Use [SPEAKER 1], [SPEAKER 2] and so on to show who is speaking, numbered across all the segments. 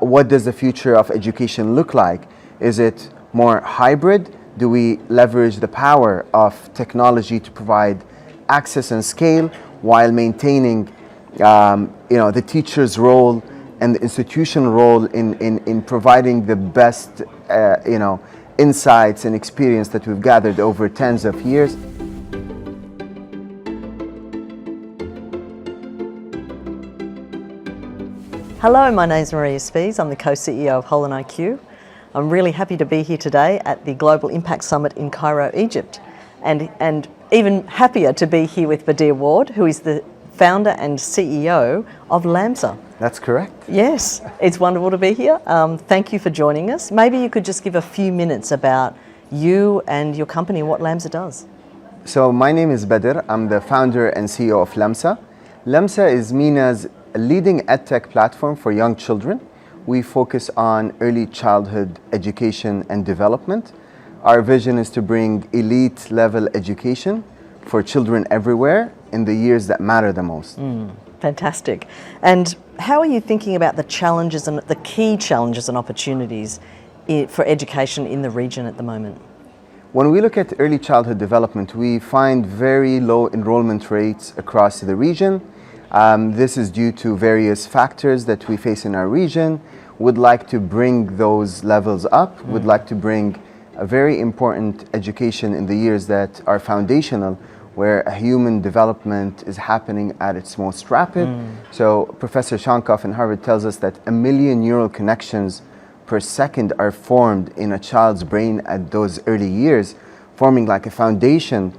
[SPEAKER 1] what does the future of education look like? Is it more hybrid? Do we leverage the power of technology to provide access and scale while maintaining the teacher's role and the institutional role in providing the best insights and experience that we've gathered over tens of years?
[SPEAKER 2] Hello, my name is Maria Spies. I'm the co-CEO of Holland IQ. I'm really happy to be here today at the Global Impact Summit in Cairo, Egypt. And even happier to be here with Badr Ward, who is the founder and CEO of Lamsa.
[SPEAKER 1] That's correct.
[SPEAKER 2] Yes, it's wonderful to be here. Thank you for joining us. Maybe you could just give a few minutes about you and your company, what Lamsa does.
[SPEAKER 1] So my name is Badr. I'm the founder and CEO of Lamsa. Lamsa is MENA's leading edtech platform for young children. We focus on early childhood education and development. Our vision is to bring elite level education for children everywhere in the years that matter the most.
[SPEAKER 2] Fantastic. And how are you thinking about the challenges and the key challenges and opportunities for education in the region at the moment?
[SPEAKER 1] When we look at early childhood development, we find very low enrollment rates across the region. This is due to various factors that we face in our region. Would like to bring those levels up, would like to bring a very important education in the years that are foundational, where a human development is happening at its most rapid. So Professor Shankoff in Harvard tells us that 1 million neural connections per second are formed in a child's brain at those early years, forming like a foundation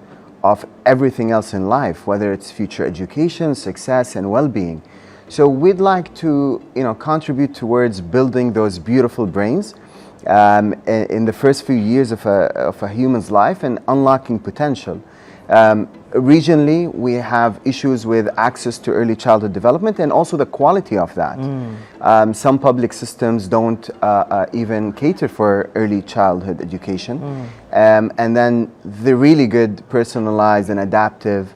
[SPEAKER 1] of everything else in life, whether it's future education, success, and well-being. So we'd like to, contribute towards building those beautiful brains in the first few years of a human's life and unlocking potential. Regionally, we have issues with access to early childhood development and also the quality of that. Some public systems don't even cater for early childhood education. And then the really good personalized and adaptive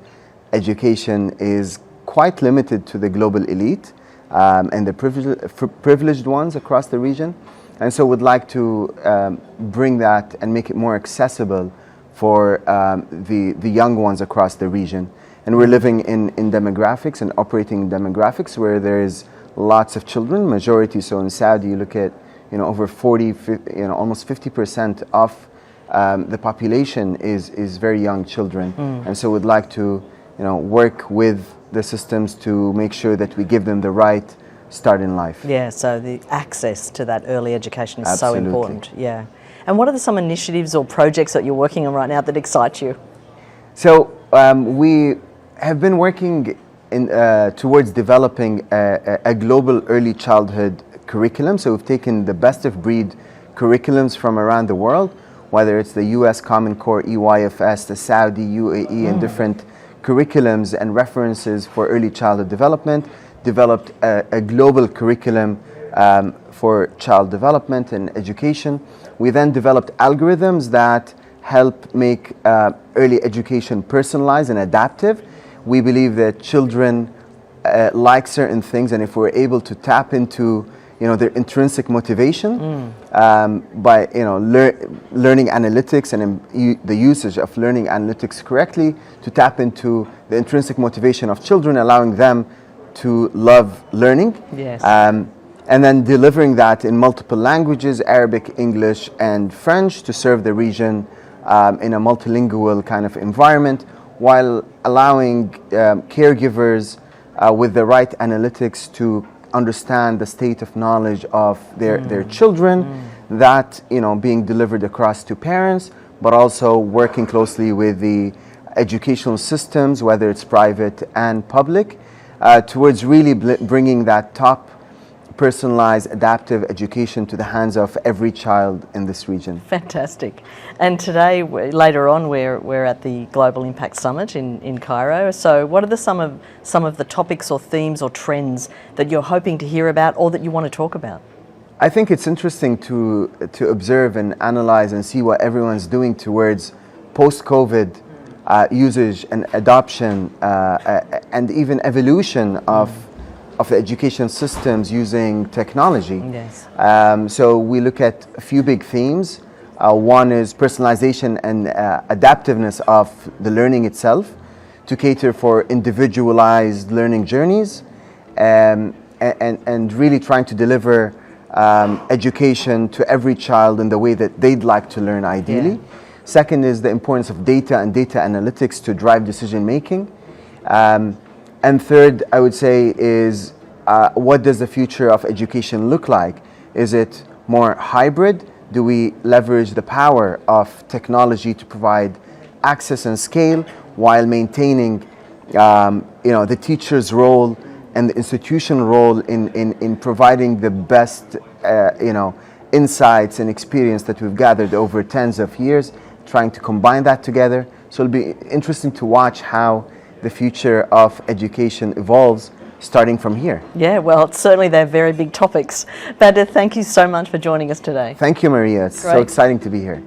[SPEAKER 1] education is quite limited to the global elite and the privileged ones across the region. And so we'd like to bring that and make it more accessible for the young ones across the region. And we're living in demographics and operating in demographics where there is lots of children, majority. So in Saudi, you look at over 40, almost 50% of the population is very young children. And so we'd like to work with the systems to make sure that we give them the right start in life.
[SPEAKER 2] Yeah, so the access to that early education is
[SPEAKER 1] Absolutely.
[SPEAKER 2] so important. Yeah. And what are some initiatives or projects that you're working on right now that excite you?
[SPEAKER 1] So we have been working towards developing a global early childhood curriculum. So we've taken the best of breed curriculums from around the world, whether it's the US Common Core, EYFS, the Saudi, UAE, and different curriculums and references for early childhood development, developed a global curriculum for child development and education. We then developed algorithms that help make early education personalized and adaptive. We believe that children like certain things, and if we're able to tap into their intrinsic motivation by learning analytics and the usage of learning analytics correctly to tap into the intrinsic motivation of children, allowing them to love learning.
[SPEAKER 2] Yes.
[SPEAKER 1] And then delivering that in multiple languages, Arabic, English, and French, to serve the region in a multilingual kind of environment, while allowing caregivers with the right analytics to understand the state of knowledge of their children, that being delivered across to parents, but also working closely with the educational systems, whether it's private and public, towards really bringing that top personalized adaptive education to the hands of every child in this region.
[SPEAKER 2] Fantastic. And today, later on, we're at the Global Impact Summit in Cairo. So what are some of the topics or themes or trends that you're hoping to hear about or that you want to talk about?
[SPEAKER 1] I think it's interesting to observe and analyze and see what everyone's doing towards post-COVID usage and adoption and even evolution of of the education systems using technology.
[SPEAKER 2] Yes.
[SPEAKER 1] So we look at a few big themes. One is personalization and adaptiveness of the learning itself to cater for individualized learning journeys, and really trying to deliver education to every child in the way that they'd like to learn ideally.
[SPEAKER 2] Yeah.
[SPEAKER 1] Second is the importance of data and data analytics to drive decision making. And third, I would say, is what does the future of education look like? Is it more hybrid? Do we leverage the power of technology to provide access and scale while maintaining the teacher's role and the institutional role in providing the best insights and experience that we've gathered over tens of years, trying to combine that together? So it'll be interesting to watch how the future of education evolves starting from here.
[SPEAKER 2] Yeah, well, certainly they're very big topics. Badr, thank you so much for joining us today.
[SPEAKER 1] Thank you, Maria. It's so
[SPEAKER 2] Great.
[SPEAKER 1] exciting to be here.